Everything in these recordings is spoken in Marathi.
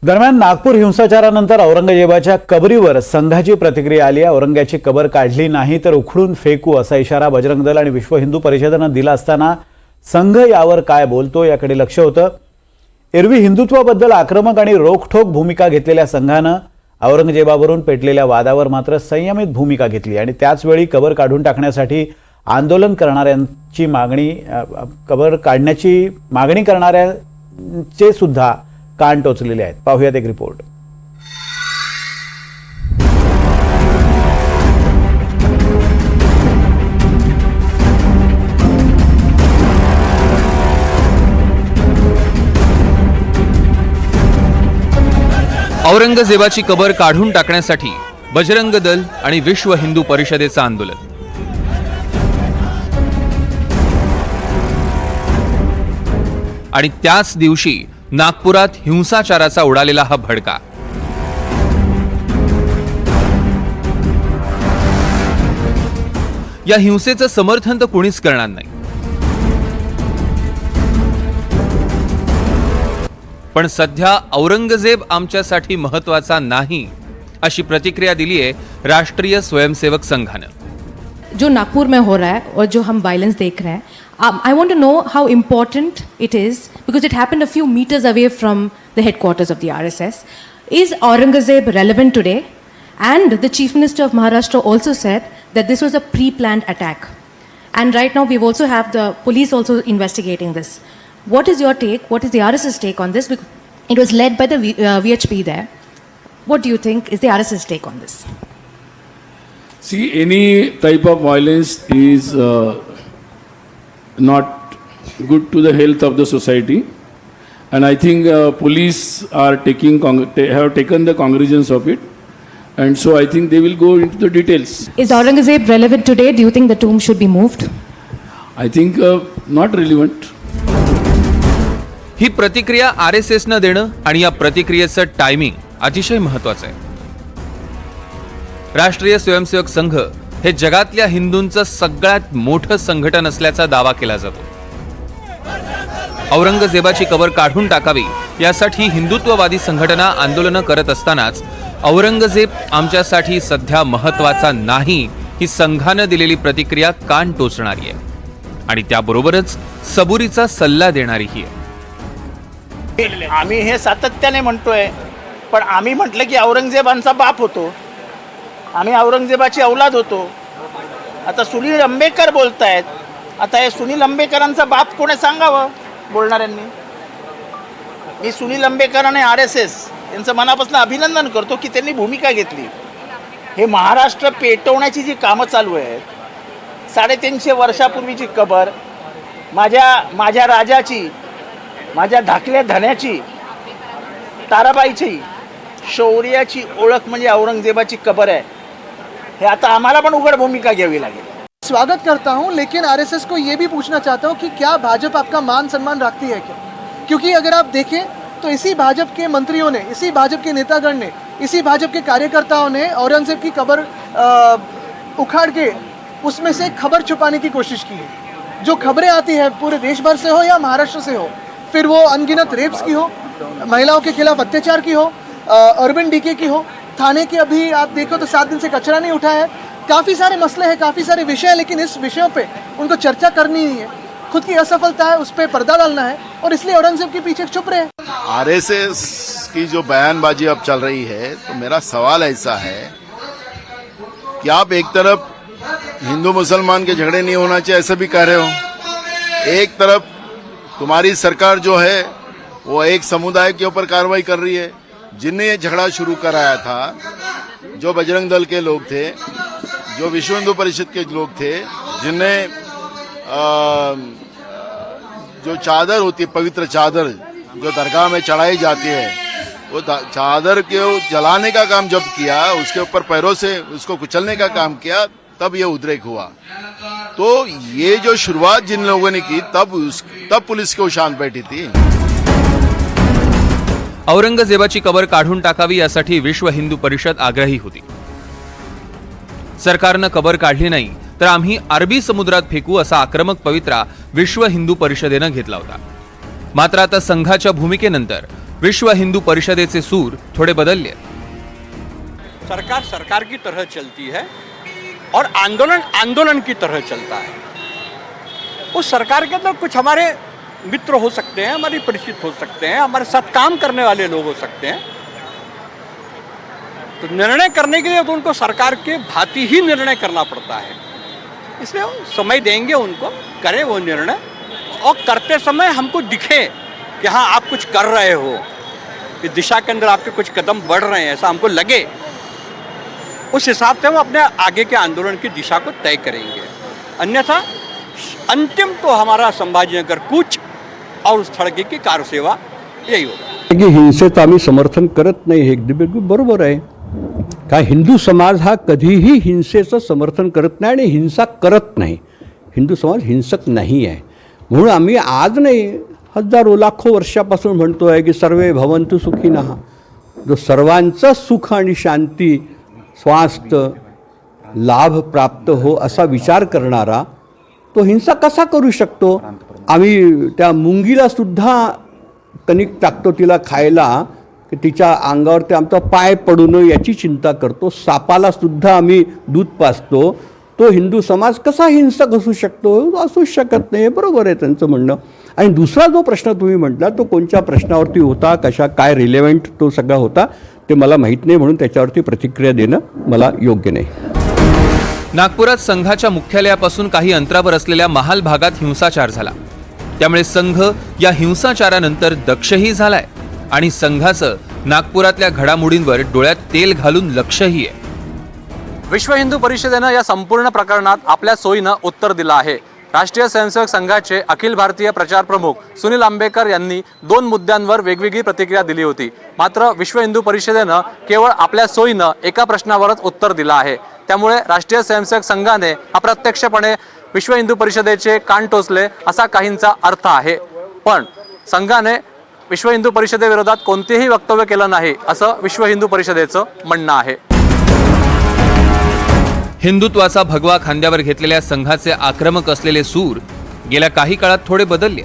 दरम्यान नागपूर हिंसाचारानंतर औरंगजेबाच्या कबरीवर संघाची प्रतिक्रिया आली आहे। औरंग्याची कबर काढली नाही तर उखडून फेकू असा इशारा बजरंग दल आणि विश्व हिंदू परिषदेने दिला असताना संघ यावर काय बोलतो याकडे लक्ष होतं। एरवी हिंदुत्वाबद्दल आक्रमक आणि रोखठोक भूमिका घेतलेल्या संघाने औरंगजेबावरून पेटलेल्या वादावर मात्र संयमित भूमिका घेतली आणि त्याच वेळी कबर काढून टाकण्यासाठी आंदोलन करणाऱ्यांची कबर काढण्याची मागणी करणाऱ्यांचे सुद्धा कान टोचलेले आहेत। पाहूयात एक रिपोर्ट। औरंगजेबाची कबर काढून टाकण्यासाठी बजरंग दल आणि विश्व हिंदू परिषदेचं आंदोलन। आणि त्याच दिवशी नागपुरात हिंसाचाराचा उडालेला हा भडका। या हिंसेचं समर्थन तर कोणीच करणार नाही, पण सध्या औरंगजेब आमच्यासाठी महत्त्वाचा नाही अशी प्रतिक्रिया दिली आहे राष्ट्रीय स्वयंसेवक संघाने। जो नागपुर में हो रहा है और जो हम वायलेंस देख रहे हैं, I want to know how important it is because it happened a few meters away from the headquarters of the RSS. Is Aurangzeb relevant today? And the Chief Minister of Maharashtra also said that this was a pre-planned attack. And right now we've also have the police also investigating this. What is your take? What is the RSS take on this? Because it was led by the VHP there. What do you think is the RSS take on this? See, any type of violence is not good to the health of the society, and I think police are have taken the cognizance of it, and so I think they will go into the details. Is Aurangzeb relevant today? Do you think the tomb should be moved? I think not relevant. ही प्रतिक्रिया RSS न देणं आणि या प्रतिक्रियेचं टायमिंग अतिशय महत्त्वाचं आहे। राष्ट्रीय स्वयंसेवक संघ हे जगातल्या हिंदूंचं सगळ्यात मोठं संघटन असल्याचा दावा केला जातो। औरंगजेबाची कबर काढून टाकावी यासाठी हिंदुत्ववादी संघटना आंदोलन करत असतानाच औरंगजेब आमच्यासाठी सध्या महत्त्वाचा नाही ही संघाने दिलेली प्रतिक्रिया कान टोचणारी आहे आणि त्याबरोबरच सबुरीचा सल्ला देणारीही आहे। आम्ही हे सातत्याने म्हणतोय, पण आम्ही म्हटलं की औरंगजेबांचा बाप होतो, आम्ही औरंगजेबाची औलाद होतो। आता सुनील अंबेकर बोलतायत, आता हे सुनील अंबेकरांचा बाप कोणी सांगावं बोलणाऱ्यांनी। मी सुनील अंबेकर आणि RSS यांचं मनापासून अभिनंदन करतो की त्यांनी भूमिका घेतली। हे महाराष्ट्र पेटवण्याची जी कामं चालू आहेत, 350 वर्षापूर्वीची कबर, माझ्या राजाची, माझ्या धाकल्या धन्याची, ताराबाईची, शौर्याची ओळख म्हणजे औरंगजेबाची कबर आहे। हे आता आम्हाला पण उघड भूमिका घ्यावी लागेल। स्वागत करता हूं, लेकिन आरएसएस को ये भी पूछना चाहता हूं कि क्या भाजपा आपका मान सम्मान रखती है क्या? क्योंकि अगर आप देखें तो इसी भाजपा के मंत्रियों ने, इसी भाजपा के नेतागण ने, इसी भाजपा के कार्यकर्ताओं ने औरंगजेब की कबर उखाड़ के उसमें से खबर छुपाने की कोशिश की है। जो खबरें आती है पूरे देश भर से हो या महाराष्ट्र से हो, फिर वो अनगिनत रेप्स की हो, महिलाओं के खिलाफ अत्याचार की हो, अर्बन डीके की हो, थाने के अभी आप देखो तो 7 दिन से कचरा नहीं उठा है। काफ़ी सारे मसले हैं, काफ़ी सारे विषय हैं, लेकिन इस विषयों पे उनको चर्चा करनी नहीं है। खुद की असफलता है, उस पर पर्दा डालना है और इसलिए औरंगजेब के पीछे छुप रहे हैं। आरएसएस की जो बयानबाजी अब चल रही है, तो मेरा सवाल ऐसा है कि आप एक तरफ हिंदू मुसलमान के झगड़े नहीं होना चाहिए ऐसा भी कह रहे हो, एक तरफ तुम्हारी सरकार जो है वो एक समुदाय के ऊपर कार्रवाई कर रही है। जिनने ये झगड़ा शुरू कराया था, जो बजरंग दल के लोग थे, जो विश्व हिंदू परिषद के लोग थे, जिनने जो चादर होती है, पवित्र चादर जो दरगाह में चढ़ाई जाती है, वो चादर को जलाने का काम जब किया, उसके ऊपर पैरों से उसको कुचलने का काम किया, तब ये उद्रेक हुआ। तो ये जो शुरुआत जिन लोगों ने की, तब पुलिस को शांत बैठी थी। औरंगजेबाची कबर काढून टाकावी यासाठी विश्व हिंदू परिषद आग्रही होती। सरकारनं कबर काढली नाही तर आम्ही अरबी समुद्रात फेकू असा आक्रमक पवित्रा विश्व हिंदू परिषदेनं घेतला होता। मात्र आता संघाच्या भूमिकेनंतर विश्व हिंदू परिषदेचे सूर थोडे बदलले. सरकार सरकार की तरह चलती है और आंदोलन आंदोलन की तरह चलता है. उस सरकार के अंदर कुछ हमारे मित्र हो सकते हैं, हमारे परिचित हो सकते हैं, हमारे साथ काम करने वाले लोग हो सकते हैं. तो निर्णय करने के लिए तो उनको सरकार के भांति ही निर्णय करना पड़ता है. इसलिए हम समय देंगे उनको, करें वो निर्णय, और करते समय हमको दिखे कि हाँ आप कुछ कर रहे हो, इस दिशा के अंदर आपके कुछ कदम बढ़ रहे हैं, ऐसा हमको लगे. उस हिसाब से हम अपने आगे के आंदोलन की दिशा को तय करेंगे. अन्यथा अंतिम तो हमारा संभाजीनगर कूच और उस थडगे की कार सेवा यही होगा. की हिंसेचं आम्ही समर्थन करत नाही हे अगदी बिलकुल बरोबर आहे. काय हिंदू समाज हा कधीही हिंसेचं समर्थन करत नाही आणि हिंसा करत नाही. हिंदू समाज हिंसक नाही आहे. म्हणून आम्ही आज नाही, हजारो लाखो वर्षापासून म्हणतो आहे की सर्वे भवन्तु सुखिनः. जो सर्वांचं सुख आणि शांती, स्वास्थ्य, लाभ प्राप्त हो असा विचार करणारा तो हिंसा कसा करू शकतो. आम्ही त्या मुंगीला सुद्धा कणिक टाकतो तिला खायला की तिच्या अंगावर ते आमचा पाय पडू नये याची चिंता करतो. सापाला सुद्धा आम्ही दूध पाजतो. तो हिंदू समाज कसा हिंसक असू शकतो. असूच शकत नाही. बरोबर आहे त्यांचं म्हणणं. आणि दुसरा जो प्रश्न तुम्ही म्हटला तो कोणत्या प्रश्नावरती होता, कशा काय रिलेव्हंट तो सगळा होता ते मला माहीत नाही, म्हणून त्याच्यावरती प्रतिक्रिया देणं मला योग्य नाही. नागपुरात संघाच्या मुख्यालयापासून काही अंतरावर असलेल्या महाल भागात हिंसाचार झाला. त्यामुळे संघ या हिंसाचारानंतर दक्षही झालाय आणि संघाचं नागपुरातल्या घडामोडींवर डोळ्यात तेल घालून लक्षही आहे. विश्व हिंदू परिषदेनं या संपूर्ण प्रकरणात आपल्या सोयीनं उत्तर दिलं आहे. राष्ट्रीय स्वयंसेवक संघाचे अखिल भारतीय प्रचार प्रमुख सुनील आंबेकर यांनी 2 मुद्द्यांवर वेगवेगळी प्रतिक्रिया दिली होती. मात्र विश्व हिंदू परिषदेनं केवळ आपल्या सोयीनं एका प्रश्नावरच उत्तर दिलं आहे. त्यामुळे राष्ट्रीय स्वयंसेवक संघाने अप्रत्यक्षपणे विश्व हिंदू परिषदेचे कान टोचले असा काहींचा अर्थ आहे. पण संघाने विश्व हिंदू परिषदेविरोधात कोणतेही वक्तव्य केलं नाही असं विश्व हिंदू परिषदेचं म्हणणं आहे. हिंदुत्वाचा भगवा खांद्यावर घेतलेल्या संघाचे आक्रमक असलेले सूर गेल्या काही काळात थोडे बदलले.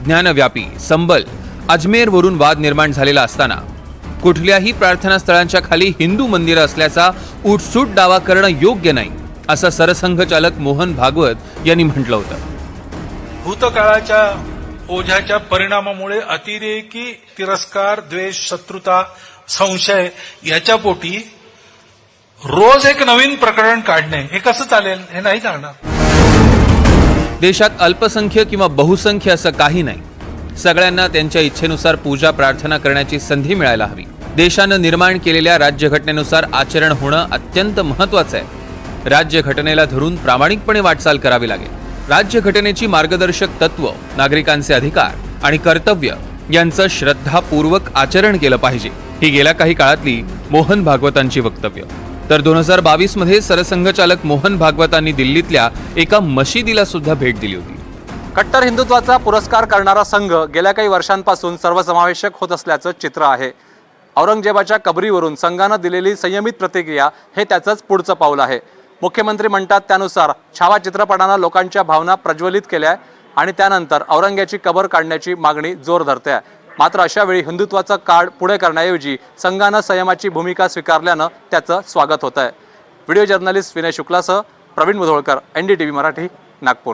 ज्ञानव्यापी, संबल, अजमेरवरून वाद निर्माण झालेला असताना कुठल्याही प्रार्थना स्थळांच्या खाली हिंदू मंदिरं असल्याचा उठसूट दावा करणं योग्य नाही असं सरसंघचालक मोहन भागवत यांनी म्हटलं होतं. भूतकाळाच्या ओझ्याच्या परिणामामुळे अतिरेकी तिरस्कार, द्वेष, शत्रुता, संशय याच्या पोटी रोज एक नवीन प्रकरण काढणे हे कसं चालेल. हे नाही चालणार. देशात अल्पसंख्य किंवा बहुसंख्य असं काही नाही. सगळ्यांना त्यांच्या इच्छेनुसार पूजा प्रार्थना करण्याची संधी मिळायला हवी. देशानं निर्माण केलेल्या राज्यघटनेनुसार आचरण होणं अत्यंत महत्वाचं आहे. राज्यघटनेला धरून प्रामाणिकपणे वाटचाल करावी लागेल. राज्यघटनेची मार्गदर्शक तत्व, नागरिकांचे अधिकार आणि कर्तव्य यांचं श्रद्धापूर्वक आचरण केलं पाहिजे. ही गेल्या काही काळातली मोहन भागवतांची वक्तव्य. तर 2022 मध्ये सरसंघचालक मोहन भागवतांनी दिल्लीतल्या एका मशिदीला सुद्धा भेट दिली होती. कट्टर हिंदुत्वाचा पुरस्कार करणारा संघ गेल्या काही वर्षांपासून सर्वसमावेशक होत असल्याचं चित्र आहे. औरंगजेबाच्या कबरीवरून संघानं दिलेली संयमित प्रतिक्रिया हे त्याचंच पुढचं पाऊल आहे. मुख्यमंत्री म्हणतात त्यानुसार छावा चित्रपटानं लोकांच्या भावना प्रज्वलित केल्या आणि त्यानंतर औरंग्याची कबर काढण्याची मागणी जोर धरते आहे. मात्र अशा वेळी हिंदुत्वाचं कार्ड पुढे करण्याऐवजी संघानं संयमाची भूमिका स्वीकारल्यानं त्याचं स्वागत होत आहे. व्हिडिओ जर्नलिस्ट विनय शुक्लासह प्रवीण मुधोळकर, NDTV मराठी, नागपूर.